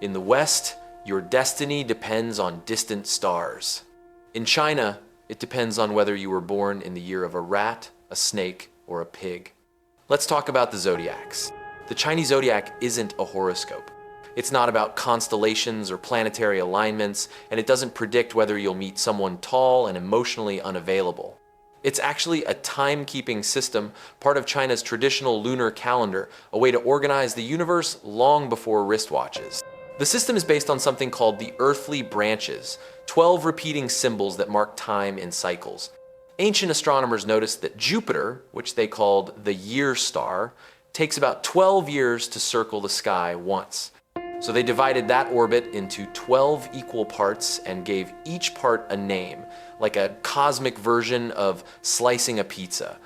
In the West, your destiny depends on distant stars. In China, it depends on whether you were born in the year of a rat, a snake, or a pig. Let's talk about the zodiacs. The Chinese zodiac isn't a horoscope. It's not about constellations or planetary alignments, and it doesn't predict whether you'll meet someone tall and emotionally unavailable. It's actually a timekeeping system, part of China's traditional lunar calendar, a way to organize the universe long before wristwatches. The system is based on something called the earthly branches, 12 repeating symbols that mark time in cycles. Ancient astronomers noticed that Jupiter, which they called the year star, takes about 12 years to circle the sky once. So they divided that orbit into 12 equal parts and gave each part a name, like a cosmic version of slicing a pizza.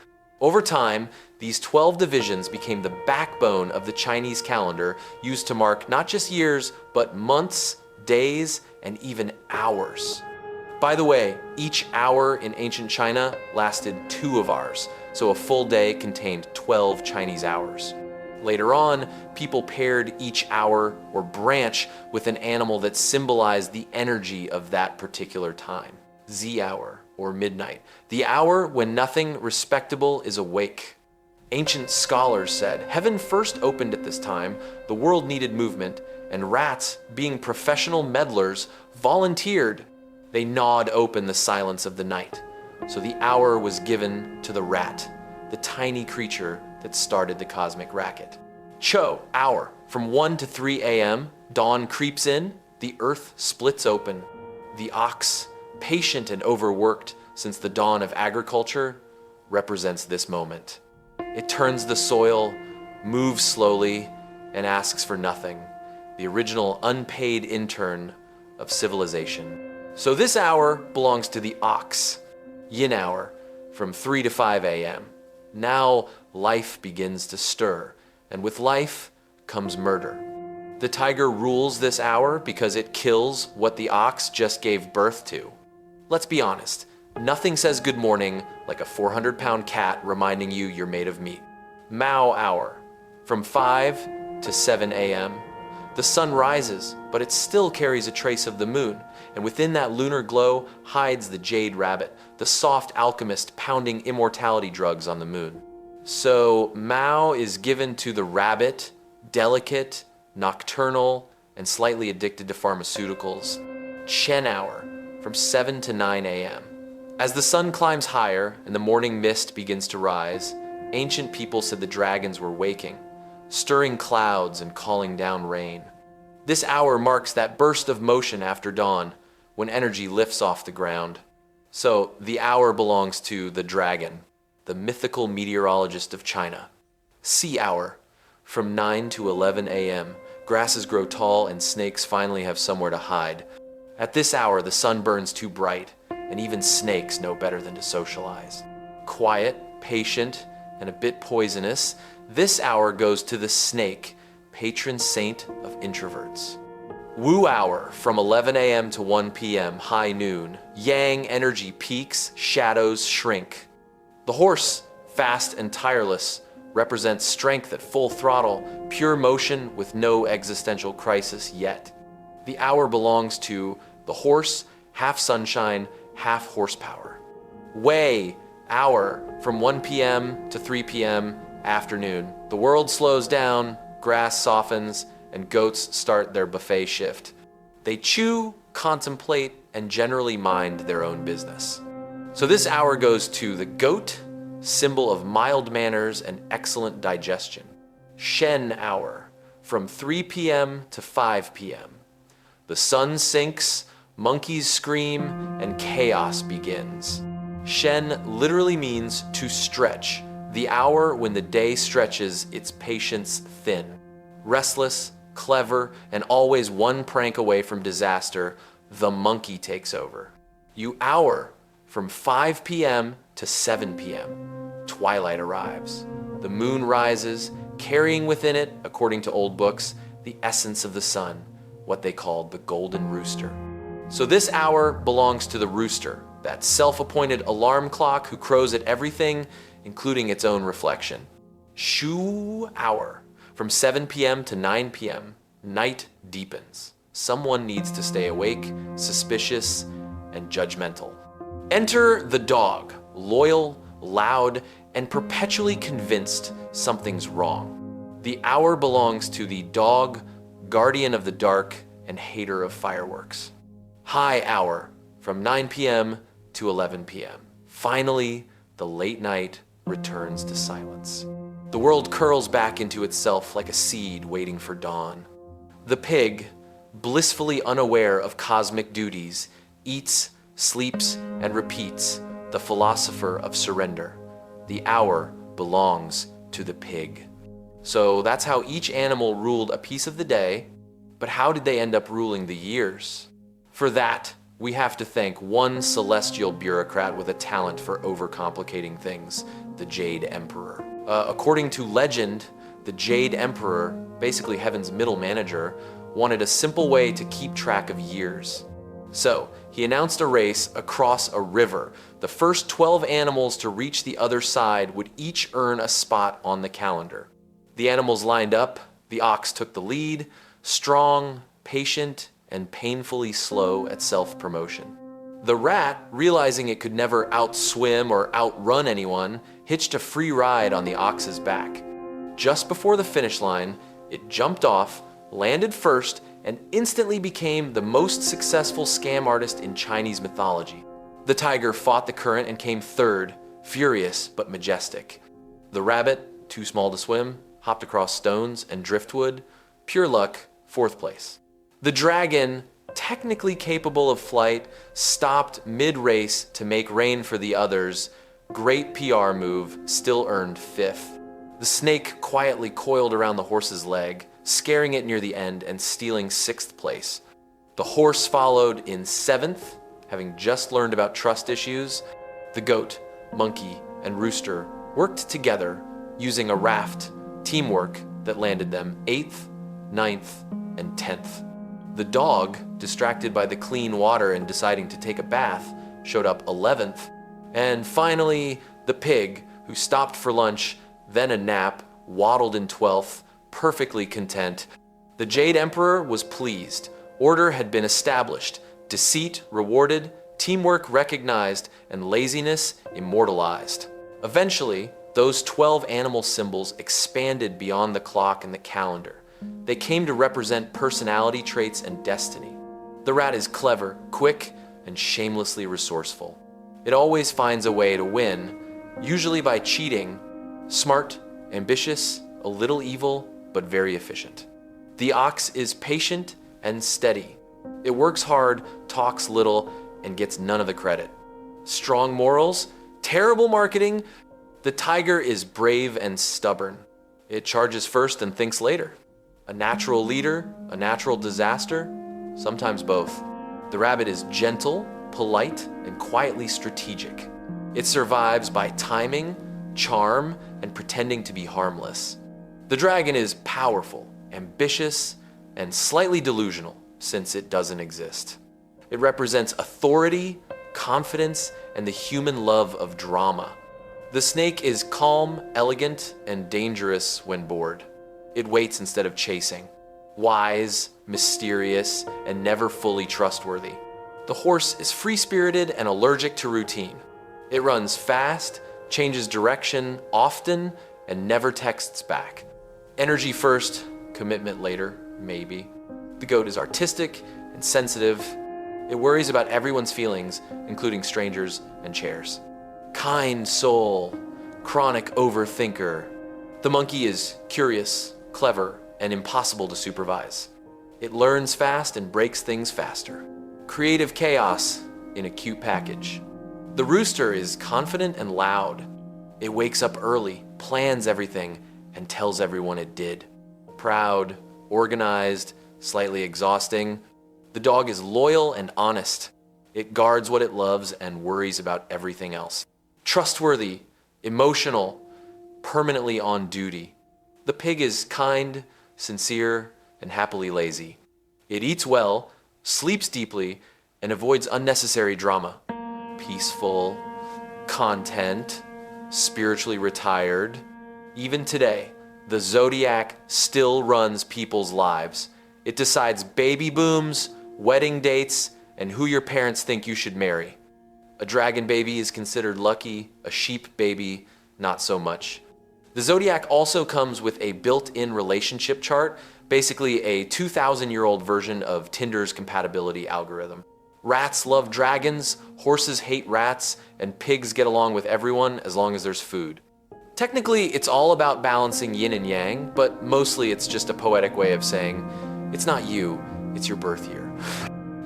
Over time, these 12 divisions became the backbone of the Chinese calendar, used to mark not just years, but months, days, and even hours. By the way, each hour in ancient China lasted 2 of ours, so a full day contained 12 Chinese hours. Later on, people paired each hour or branch with an animal that symbolized the energy of that particular time. Z hour, or midnight, the hour when nothing respectable is awake. Ancient scholars said heaven first opened at this time, the world needed movement, and rats, being professional meddlers, volunteered. They gnawed open the silence of the night. So the hour was given to the rat, the tiny creature that started the cosmic racket. Cho, hour, from 1 to 3 a.m., dawn creeps in, the earth splits open. The ox, patient and overworked since the dawn of agriculture, represents this moment. It turns the soil, moves slowly, and asks for nothing. The original unpaid intern of civilization. So this hour belongs to the ox, yin hour, from 3 to 5 a.m. Now life begins to stir, and with life comes murder. The tiger rules this hour because it kills what the ox just gave birth to. Let's be honest, nothing says good morning like a 400-pound cat reminding you you're made of meat. Mao hour, from 5 to 7 a.m. The sun rises, but it still carries a trace of the moon, and within that lunar glow hides the jade rabbit, the soft alchemist pounding immortality drugs on the moon. So Mao is given to the rabbit, delicate, nocturnal, and slightly addicted to pharmaceuticals. Chen hour, from 7 to 9 a.m. As the sun climbs higher and the morning mist begins to rise, ancient people said the dragons were waking, stirring clouds and calling down rain. This hour marks that burst of motion after dawn, when energy lifts off the ground. So the hour belongs to the dragon, the mythical meteorologist of China. Sea hour, from 9 to 11 a.m. Grasses grow tall and snakes finally have somewhere to hide. At this hour, the sun burns too bright, and even snakes know better than to socialize. Quiet, patient, and a bit poisonous, this hour goes to the snake, patron saint of introverts. Wu hour, from 11 a.m. to 1 p.m., high noon. Yang energy peaks, shadows shrink. The horse, fast and tireless, represents strength at full throttle, pure motion with no existential crisis yet. The hour belongs to the horse, half sunshine, half horsepower. Wei hour, from 1 p.m. to 3 p.m. afternoon. The world slows down, grass softens, and goats start their buffet shift. They chew, contemplate, and generally mind their own business. So this hour goes to the goat, symbol of mild manners and excellent digestion. Shen hour, from 3 p.m. to 5 p.m. The sun sinks, monkeys scream, and chaos begins. Shen literally means to stretch, the hour when the day stretches its patience thin. Restless, clever, and always one prank away from disaster, the monkey takes over. You hour, from 5 p.m. to 7 p.m. Twilight arrives. The moon rises, carrying within it, according to old books, the essence of the sun, what they called the golden rooster. So this hour belongs to the rooster, that self-appointed alarm clock who crows at everything, including its own reflection. Shu hour, from 7 p.m. to 9 p.m. Night deepens. Someone needs to stay awake, suspicious, and judgmental. Enter the dog, loyal, loud, and perpetually convinced something's wrong. The hour belongs to the dog, guardian of the dark, and hater of fireworks. High hour, from 9 p.m. to 11 p.m. Finally, the late night returns to silence. The world curls back into itself like a seed waiting for dawn. The pig, blissfully unaware of cosmic duties, eats, sleeps, and repeats the philosopher of surrender. The hour belongs to the pig. So that's how each animal ruled a piece of the day, but how did they end up ruling the years? For that, we have to thank one celestial bureaucrat with a talent for overcomplicating things, the Jade Emperor. According to legend, the Jade Emperor, basically heaven's middle manager, wanted a simple way to keep track of years. So, he announced a race across a river. The first 12 animals to reach the other side would each earn a spot on the calendar. The animals lined up, the ox took the lead, strong, patient, and painfully slow at self-promotion. The rat, realizing it could never outswim or outrun anyone, hitched a free ride on the ox's back. Just before the finish line, it jumped off, landed first, and instantly became the most successful scam artist in Chinese mythology. The tiger fought the current and came third, furious but majestic. The rabbit, too small to swim, hopped across stones and driftwood, pure luck, fourth place. The dragon, technically capable of flight, stopped mid-race to make rain for the others. Great PR move, still earned fifth. The snake quietly coiled around the horse's leg, scaring it near the end and stealing sixth place. The horse followed in seventh, having just learned about trust issues. The goat, monkey, and rooster worked together using a raft, teamwork that landed them 8th, 9th, and 10th. The dog, distracted by the clean water and deciding to take a bath, showed up 11th. And finally, the pig, who stopped for lunch, then a nap, waddled in 12th, perfectly content. The Jade Emperor was pleased. Order had been established, deceit rewarded, teamwork recognized, and laziness immortalized. Eventually, those 12 animal symbols expanded beyond the clock and the calendar. They came to represent personality traits and destiny. The rat is clever, quick, and shamelessly resourceful. It always finds a way to win, usually by cheating. Smart, ambitious, a little evil, but very efficient. The ox is patient and steady. It works hard, talks little, and gets none of the credit. Strong morals, terrible marketing. The tiger is brave and stubborn. It charges first and thinks later. A natural leader, a natural disaster, sometimes both. The rabbit is gentle, polite, and quietly strategic. It survives by timing, charm, and pretending to be harmless. The dragon is powerful, ambitious, and slightly delusional, since it doesn't exist. It represents authority, confidence, and the human love of drama. The snake is calm, elegant, and dangerous when bored. It waits instead of chasing. Wise, mysterious, and never fully trustworthy. The horse is free-spirited and allergic to routine. It runs fast, changes direction often, and never texts back. Energy first, commitment later, maybe. The goat is artistic and sensitive. It worries about everyone's feelings, including strangers and chairs. Kind soul, chronic overthinker. The monkey is curious, clever, and impossible to supervise. It learns fast and breaks things faster. Creative chaos in a cute package. The rooster is confident and loud. It wakes up early, plans everything, and tells everyone it did. Proud, organized, slightly exhausting. The dog is loyal and honest. It guards what it loves and worries about everything else. Trustworthy, emotional, permanently on duty. The pig is kind, sincere, and happily lazy. It eats well, sleeps deeply, and avoids unnecessary drama. Peaceful, content, spiritually retired. Even today, the Zodiac still runs people's lives. It decides baby booms, wedding dates, and who your parents think you should marry. A dragon baby is considered lucky, a sheep baby, not so much. The Zodiac also comes with a built-in relationship chart, basically a 2,000-year-old version of Tinder's compatibility algorithm. Rats love dragons, horses hate rats, and pigs get along with everyone as long as there's food. Technically, it's all about balancing yin and yang, but mostly it's just a poetic way of saying, it's not you, it's your birth year.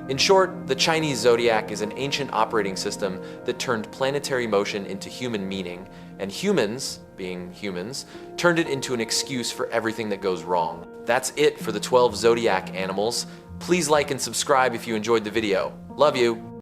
In short, the Chinese zodiac is an ancient operating system that turned planetary motion into human meaning, and humans, being humans, turned it into an excuse for everything that goes wrong. That's it for the 12 zodiac animals. Please like and subscribe if you enjoyed the video. Love you!